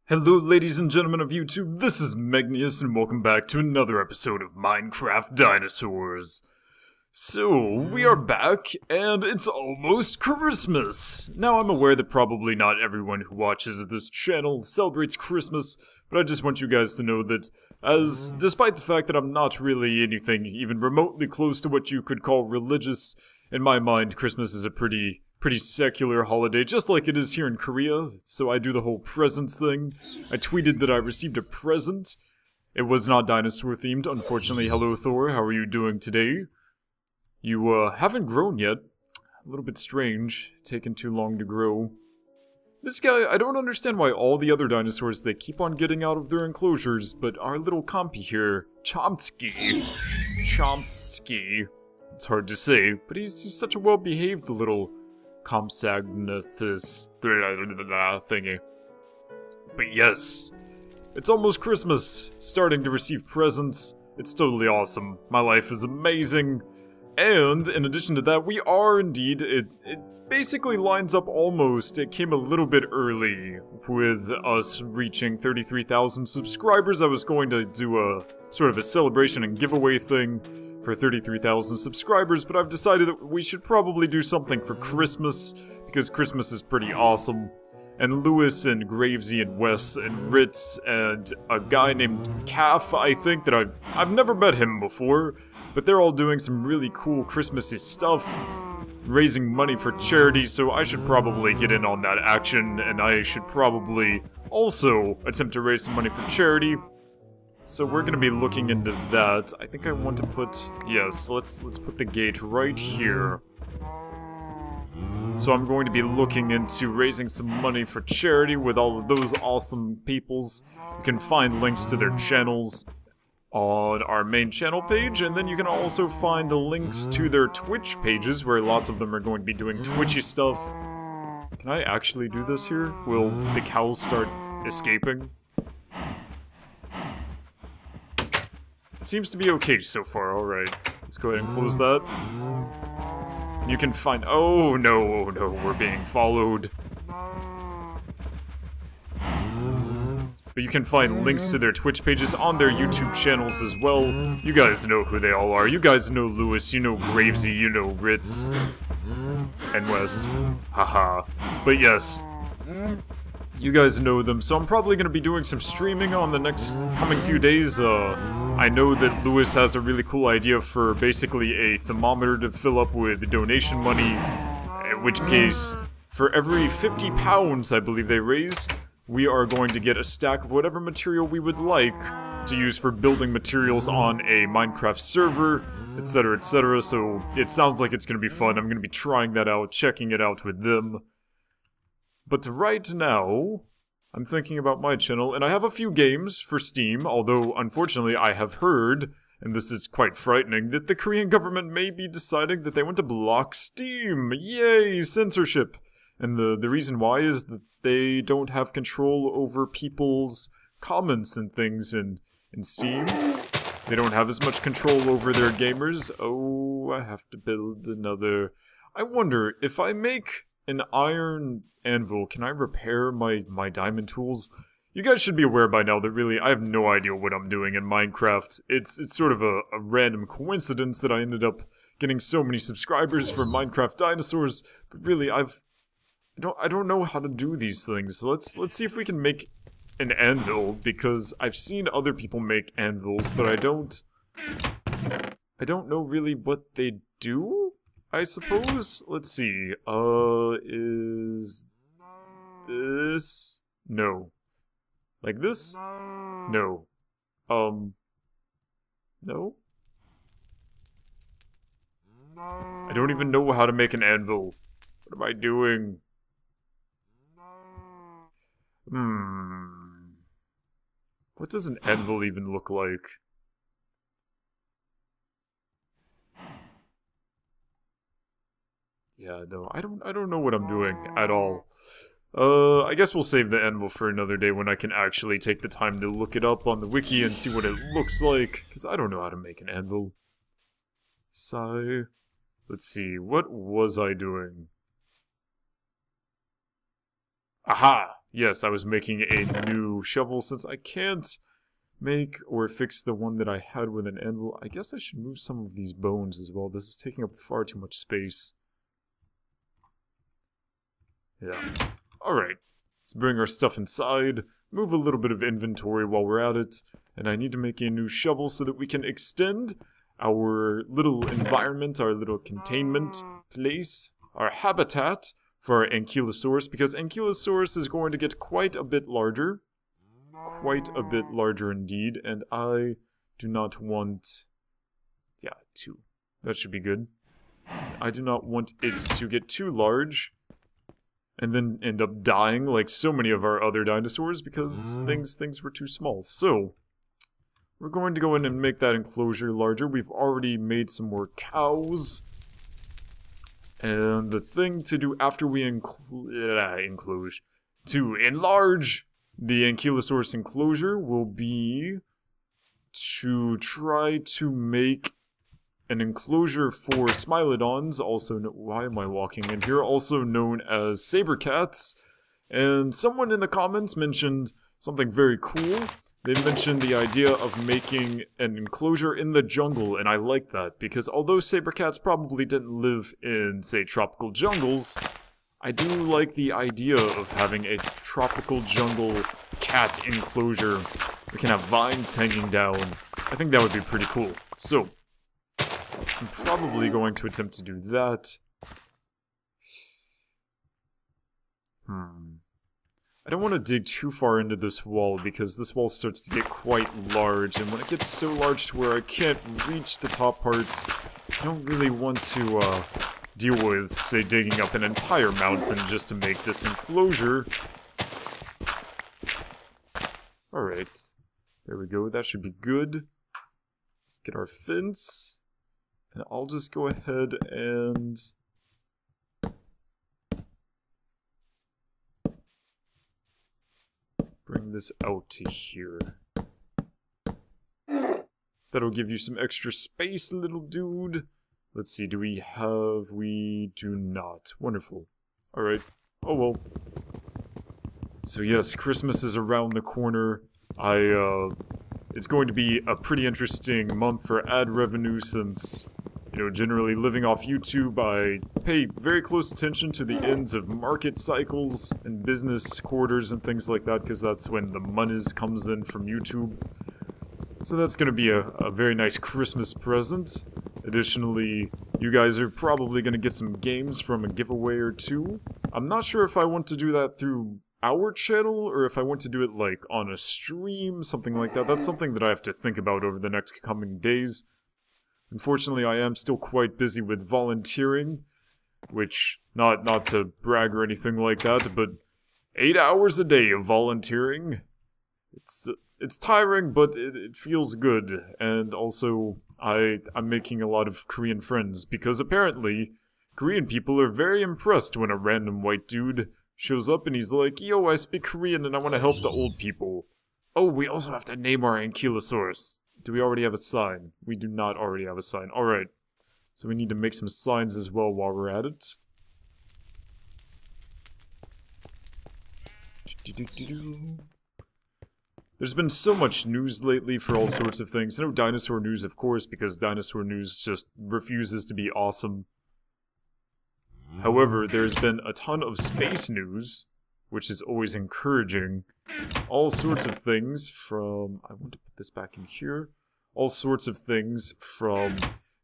Hello ladies and gentlemen of YouTube, this is Megneous and welcome back to another episode of Minecraft Dinosaurs. So, we are back, and it's almost Christmas! Now I'm aware that probably not everyone who watches this channel celebrates Christmas, but I just want you guys to know that, despite the fact that I'm not really anything even remotely close to what you could call religious, in my mind Christmas is a pretty secular holiday, just like it is here in Korea, so I do the whole presents thing. I tweeted that I received a present. It was not dinosaur themed, unfortunately. Hello Thor, how are you doing today? You, haven't grown yet. A little bit strange, taking too long to grow. This guy, I don't understand why all the other dinosaurs, they keep on getting out of their enclosures, but our little compy here, Chomsky, it's hard to say, but he's such a well-behaved little Compsognathus thingy. But yes, it's almost Christmas, starting to receive presents. It's totally awesome. My life is amazing. And in addition to that, we are indeed, it basically lines up almost. It came a little bit early with us reaching 33,000 subscribers. I was going to do a sort of a celebration and giveaway thing for 33,000 subscribers, but I've decided that we should probably do something for Christmas, because Christmas is pretty awesome. And Lewis and Gravesy and Wes and Ritz and a guy named Calf, I think, that I've never met him before, but they're all doing some really cool Christmassy stuff, raising money for charity, so I should probably get in on that action, and I should probably also attempt to raise some money for charity. So we're gonna be looking into that. I think I want to put, yes, let's put the gate right here. So I'm going to be looking into raising some money for charity with all of those awesome peoples. You can find links to their channels on our main channel page, and then you can also find the links to their Twitch pages, where lots of them are going to be doing Twitchy stuff. Can I actually do this here? Will the cows start escaping? It seems to be okay so far, alright. Let's go ahead and close that. You can find- oh no, we're being followed. But you can find links to their Twitch pages on their YouTube channels as well. You guys know who they all are. You guys know Lewis, you know Gravesy, you know Ritz. And Wes. Haha. But yes. You guys know them, so I'm probably going to be doing some streaming on the next coming few days. I know that Lewis has a really cool idea for basically a thermometer to fill up with donation money, in which case, for every 50 pounds I believe they raise, we are going to get a stack of whatever material we would like to use for building materials on a Minecraft server, etc, etc, so it sounds like it's going to be fun. I'm going to be trying that out, checking it out with them. But right now, I'm thinking about my channel, and I have a few games for Steam, although unfortunately I have heard, and this is quite frightening, that the Korean government may be deciding that they want to block Steam. Yay, censorship! And the reason why is that they don't have control over people's comments and things in Steam. They don't have as much control over their gamers. Oh, I have to build another. I wonder, if I make an iron anvil, can I repair my diamond tools? You guys should be aware by now that really I have no idea what I'm doing in Minecraft. It's sort of a random coincidence that I ended up getting so many subscribers for Minecraft Dinosaurs, but really I don't know how to do these things. So let's see if we can make an anvil, because I've seen other people make anvils, but I don't know really what they do, I suppose? Let's see, is this? No. Like this? No. No? I don't even know how to make an anvil. What am I doing? What does an anvil even look like? Yeah, no, I don't know what I'm doing at all. I guess we'll save the anvil for another day when I can actually take the time to look it up on the wiki and see what it looks like, because I don't know how to make an anvil. So, let's see, what was I doing? Aha! Yes, I was making a new shovel since I can't make or fix the one that I had with an anvil. I guess I should move some of these bones as well. This is taking up far too much space. Yeah. Alright. Let's bring our stuff inside. Move a little bit of inventory while we're at it. And I need to make a new shovel so that we can extend our little environment, our little containment place, our habitat for our Ankylosaurus, because Ankylosaurus is going to get quite a bit larger. Quite a bit larger indeed, and I do not want... Yeah, 2. That should be good. I do not want it to get too large and then end up dying like so many of our other dinosaurs because things were too small. So, we're going to go in and make that enclosure larger. We've already made some more cows. And the thing to do after we to enlarge the Ankylosaurus enclosure will be to try to make an enclosure for Smilodons, also why am I walking in here? Also known as saber cats. And someone in the comments mentioned something very cool. They mentioned the idea of making an enclosure in the jungle, and I like that, because although saber cats probably didn't live in, say, tropical jungles, I do like the idea of having a tropical jungle cat enclosure. We can have vines hanging down. I think that would be pretty cool. So, I'm probably going to attempt to do that. I don't want to dig too far into this wall because this wall starts to get quite large, and when it gets so large to where I can't reach the top parts, I don't really want to deal with, say, digging up an entire mountain just to make this enclosure. Alright, there we go, that should be good. Let's get our fence, and I'll just go ahead and... bring this out to here. That'll give you some extra space, little dude. Let's see, do we have... we do not. Wonderful. Alright. Oh well. So yes, Christmas is around the corner. It's going to be a pretty interesting month for ad revenue since, you know, generally living off YouTube, I pay very close attention to the ends of market cycles and business quarters and things like that, because that's when the monies comes in from YouTube. So that's going to be a very nice Christmas present. Additionally, you guys are probably going to get some games from a giveaway or two. I'm not sure if I want to do that through our channel, or if I want to do it, like, on a stream, something like that. That's something that I have to think about over the next coming days. Unfortunately, I am still quite busy with volunteering, which, not to brag or anything like that, but 8 hours a day of volunteering. It's tiring, but it feels good, and also I'm making a lot of Korean friends, because apparently Korean people are very impressed when a random white dude shows up and he's like, yo, I speak Korean and I want to help the old people. Oh, we also have to name our Ankylosaurus. Do we already have a sign? We do not already have a sign. Alright. So we need to make some signs as well while we're at it. There's been so much news lately for all sorts of things. No dinosaur news, of course, because dinosaur news just refuses to be awesome. However, there's been a ton of space news, which is always encouraging. All sorts of things from... I want to put this back in here. All sorts of things from,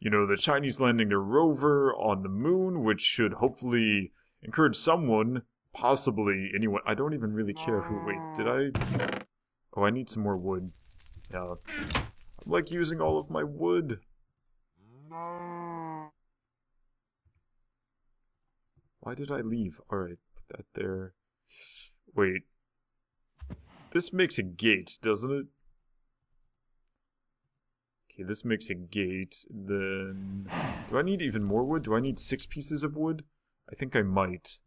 you know, the Chinese landing their rover on the moon, which should hopefully encourage someone, possibly anyone. I don't even really care who... Wait, did I... Oh, I need some more wood. Yeah. I'm like using all of my wood. Why did I leave? Alright, put that there. Wait. This makes a gate, doesn't it? Okay, this makes a gate. Then... do I need even more wood? Do I need 6 pieces of wood? I think I might.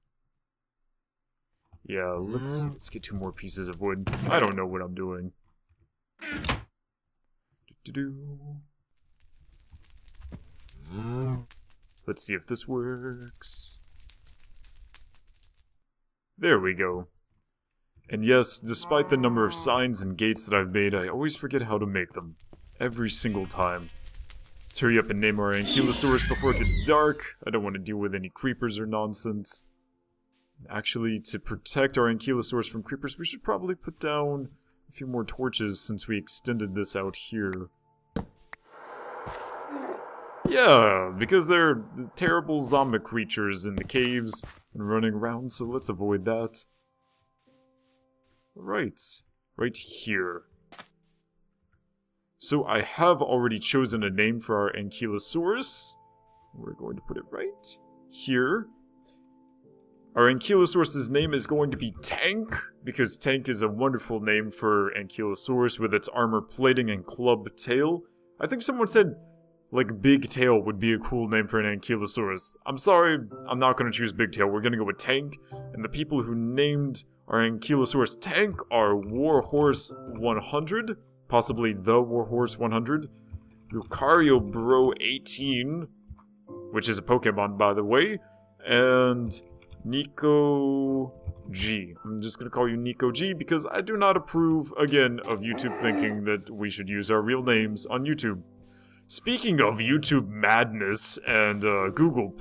Yeah, let's get 2 more pieces of wood. I don't know what I'm doing. Let's see if this works. There we go. And yes, despite the number of signs and gates that I've made, I always forget how to make them. Every single time. Let's hurry up and name our Ankylosaurus before it gets dark. I don't want to deal with any creepers or nonsense. Actually, to protect our Ankylosaurus from creepers, we should probably put down a few more torches since we extended this out here. Yeah, because they're terrible zombie creatures in the caves and running around, so let's avoid that. Right here. So I have already chosen a name for our Ankylosaurus. We're going to put it right here. Our Ankylosaurus' name is going to be Tank, because Tank is a wonderful name for Ankylosaurus with its armor plating and club tail. I think someone said, like, Big Tail would be a cool name for an Ankylosaurus. I'm sorry, I'm not going to choose Big Tail. We're going to go with Tank. And the people who named our Ankylosaurus Tank are Warhorse 100, possibly the Warhorse 100, Lucario Bro 18, which is a Pokemon, by the way, and Nico G. I'm just going to call you Nico G because I do not approve, again, of YouTube thinking that we should use our real names on YouTube. Speaking of YouTube madness and Google+,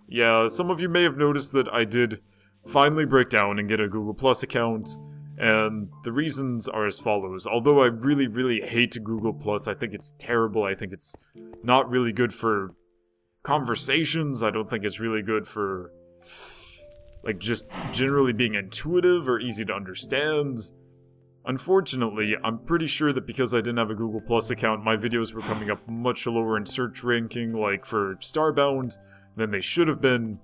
yeah, some of you may have noticed that I did finally break down and get a Google+ account, and the reasons are as follows. Although I really, really hate Google+, I think it's terrible, I think it's not really good for conversations, I don't think it's really good for, like, just generally being intuitive or easy to understand. Unfortunately, I'm pretty sure that because I didn't have a Google+ account, my videos were coming up much lower in search ranking, like for Starbound, than they should have been.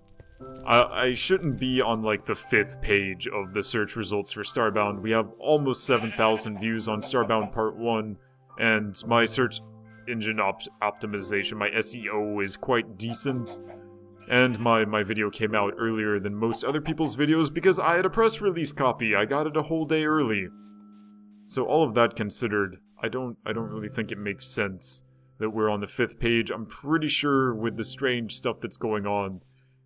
I shouldn't be on, like, the 5th page of the search results for Starbound. We have almost 7,000 views on Starbound Part 1, and my search engine optimization, my SEO, is quite decent. And my video came out earlier than most other people's videos because I had a press release copy. I got it a whole day early. So all of that considered, I don't really think it makes sense that we're on the 5th page. I'm pretty sure with the strange stuff that's going on,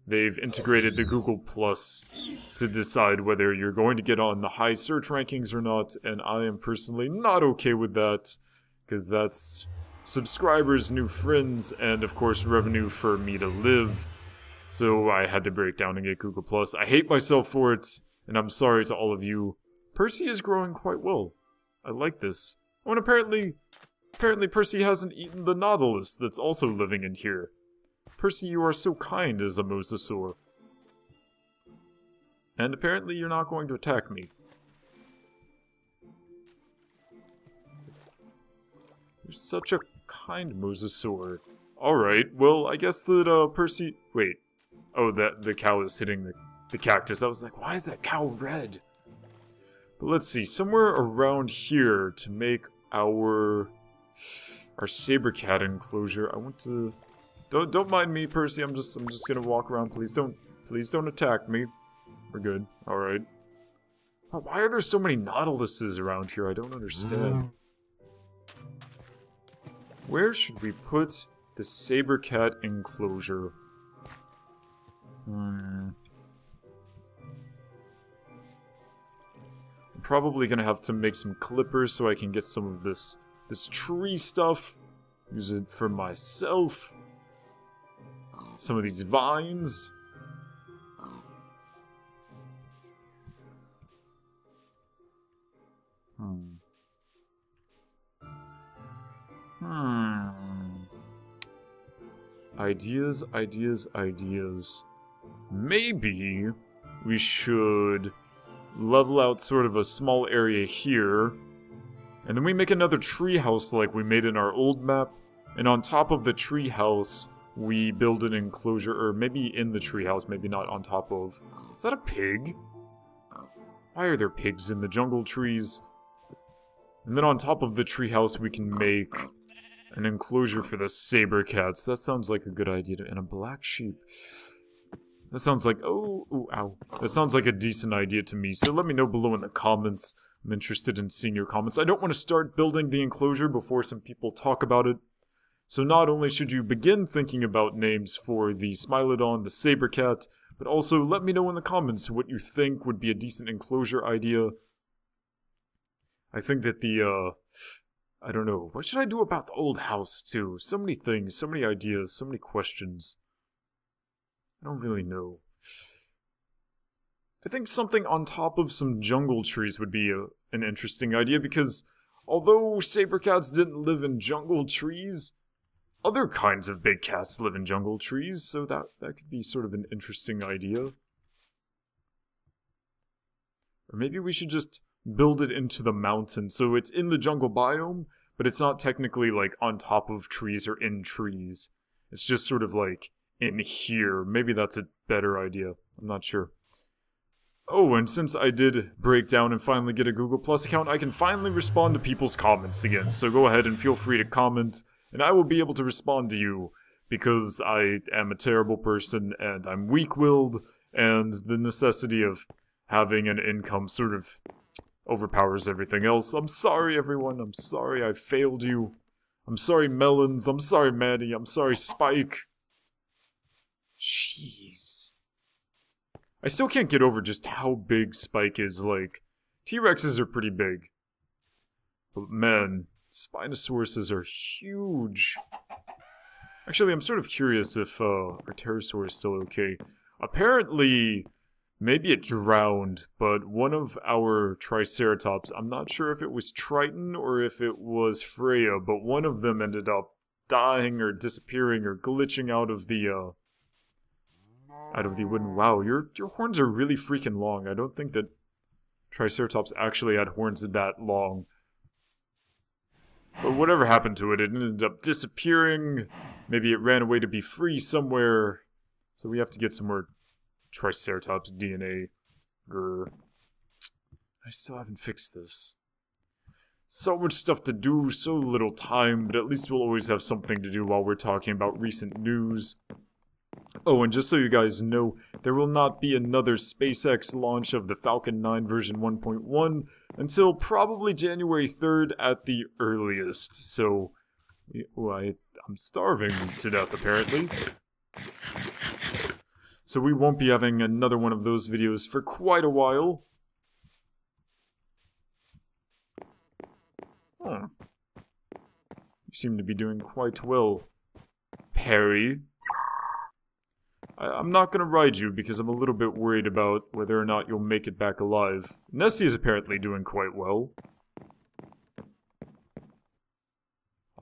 they've integrated the Google Plus to decide whether you're going to get on the high search rankings or not, and I am personally not okay with that, because that's subscribers, new friends, and of course revenue for me to live. So I had to break down and get Google Plus. I hate myself for it, and I'm sorry to all of you. Percy is growing quite well. I like this. Oh, and apparently Percy hasn't eaten the Nautilus that's also living in here. Percy, you are so kind as a mosasaur. And apparently you're not going to attack me. You're such a kind mosasaur. Alright, well, I guess that, Percy... Wait. Oh, the cow is hitting the cactus. I was like, why is that cow red? But let's see, somewhere around here to make our saber-cat enclosure. I want to... Don't mind me, Percy. I'm just gonna walk around. Please don't attack me. We're good. Alright. Oh, why are there so many Nautiluses around here? I don't understand. Where should we put the saber-cat enclosure? I'm probably gonna have to make some clippers so I can get some of this tree stuff. Use it for myself. Some of these vines. Ideas, ideas, ideas. Maybe we should level out sort of a small area here, and then we make another treehouse like we made in our old map, and on top of the treehouse we build an enclosure, or maybe in the treehouse, maybe not on top of. Is that a pig? Why are there pigs in the jungle trees? And then on top of the treehouse we can make an enclosure for the saber cats. That sounds like a good idea. And a black sheep. That sounds like... Oh, ow. That sounds like a decent idea to me. So let me know below in the comments. I'm interested in seeing your comments. I don't want to start building the enclosure before some people talk about it. So not only should you begin thinking about names for the Smilodon, the saber cat, But also, let me know in the comments what you think would be a decent enclosure idea. I think that I don't know, what should I do about the old house, too? So many things, so many ideas, so many questions. I don't really know. I think something on top of some jungle trees would be an interesting idea, because although saber cats didn't live in jungle trees, other kinds of big cats live in jungle trees, so that could be sort of an interesting idea. Or maybe we should just build it into the mountain, so it's in the jungle biome, but it's not technically, like, on top of trees or in trees. It's just sort of, like, in here. Maybe that's a better idea. I'm not sure. Oh, and since I did break down and finally get a Google Plus account, I can finally respond to people's comments again. So go ahead and feel free to comment, and I will be able to respond to you, because I am a terrible person, and I'm weak-willed, and the necessity of having an income sort of overpowers everything else. I'm sorry, everyone. I'm sorry I failed you. I'm sorry, Melons. I'm sorry, Manny. I'm sorry, Spike. Jeez. I still can't get over just how big Spike is. Like, T-Rexes are pretty big. But man, Spinosauruses are huge. Actually, I'm sort of curious if our pterosaur is still okay. Apparently, maybe it drowned, but one of our Triceratops, I'm not sure if it was Triton or if it was Freya, but one of them ended up dying or disappearing or glitching out of the wooden. Wow, your horns are really freaking long. I don't think that Triceratops actually had horns that long. But whatever happened to it, it ended up disappearing. Maybe it ran away to be free somewhere. So we have to get some more Triceratops DNA. Grr. I still haven't fixed this. So much stuff to do, so little time, but at least we'll always have something to do while we're talking about recent news. Oh, and just so you guys know, there will not be another SpaceX launch of the Falcon 9 version 1.1 until probably January 3rd at the earliest. So, I'm starving to death apparently. So we won't be having another one of those videos for quite a while. Huh. You seem to be doing quite well, Perry. I'm not gonna ride you because I'm a little bit worried about whether or not you'll make it back alive. Nessie is apparently doing quite well.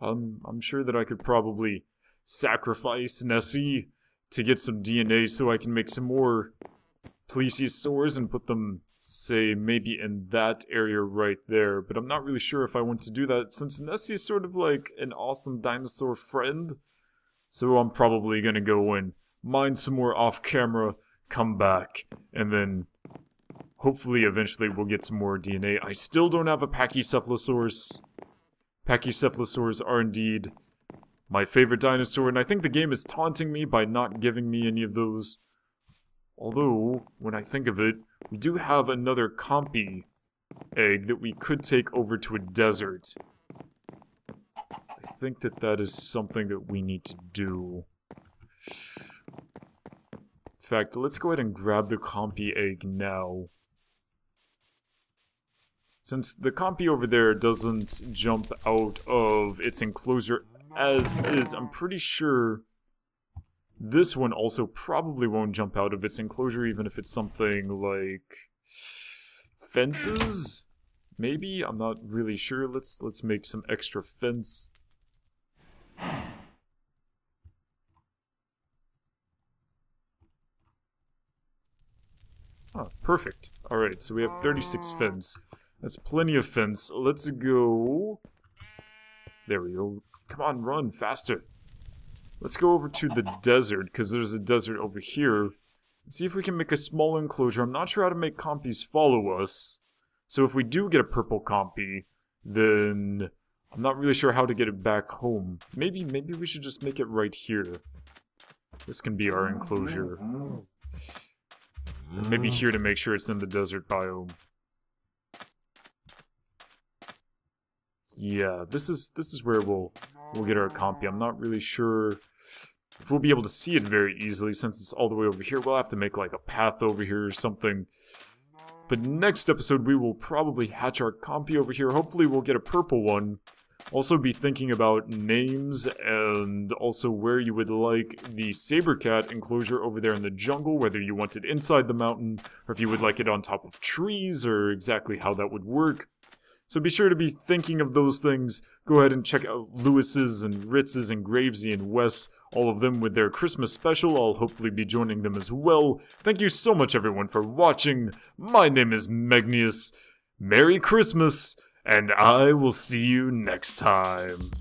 I'm sure that I could probably sacrifice Nessie to get some DNA so I can make some more plesiosaurs and put them, say, maybe in that area right there. But I'm not really sure if I want to do that since Nessie is sort of like an awesome dinosaur friend. So I'm probably gonna go and mine some more off-camera, come back, and then hopefully eventually we'll get some more DNA. I still don't have a Pachycephalosaurus. Pachycephalosaurs are indeed my favorite dinosaur, and I think the game is taunting me by not giving me any of those. Although, when I think of it, we do have another Compy egg that we could take over to a desert. I think that is something that we need to do. In fact, let's go ahead and grab the Compy egg now. Since the Compy over there doesn't jump out of its enclosure as is, I'm pretty sure this one also probably won't jump out of its enclosure, even if it's something like fences? Maybe? I'm not really sure. Let's make some extra fence. Oh, perfect. Alright, so we have 36 fence. That's plenty of fence. Let's go. There we go. Come on, run faster. Let's go over to the desert, because there's a desert over here. Let's see if we can make a small enclosure. I'm not sure how to make compies follow us. So if we do get a purple compy, then I'm not really sure how to get it back home. Maybe we should just make it right here. This can be our enclosure. Maybe here to make sure it's in the desert biome. Yeah, this is where we'll get our compy. I'm not really sure if we'll be able to see it very easily, since it's all the way over here, we'll have to make like a path over here or something. But next episode, we will probably hatch our compy over here. Hopefully we'll get a purple one. Also be thinking about names and also where you would like the saber cat enclosure over there in the jungle, whether you want it inside the mountain or if you would like it on top of trees or exactly how that would work. So be sure to be thinking of those things. Go ahead and check out Lewis's and Ritz's and Gravesy and Wes, all of them with their Christmas special. I'll hopefully be joining them as well. Thank you so much everyone for watching. My name is Megneous. Merry Christmas, and I will see you next time.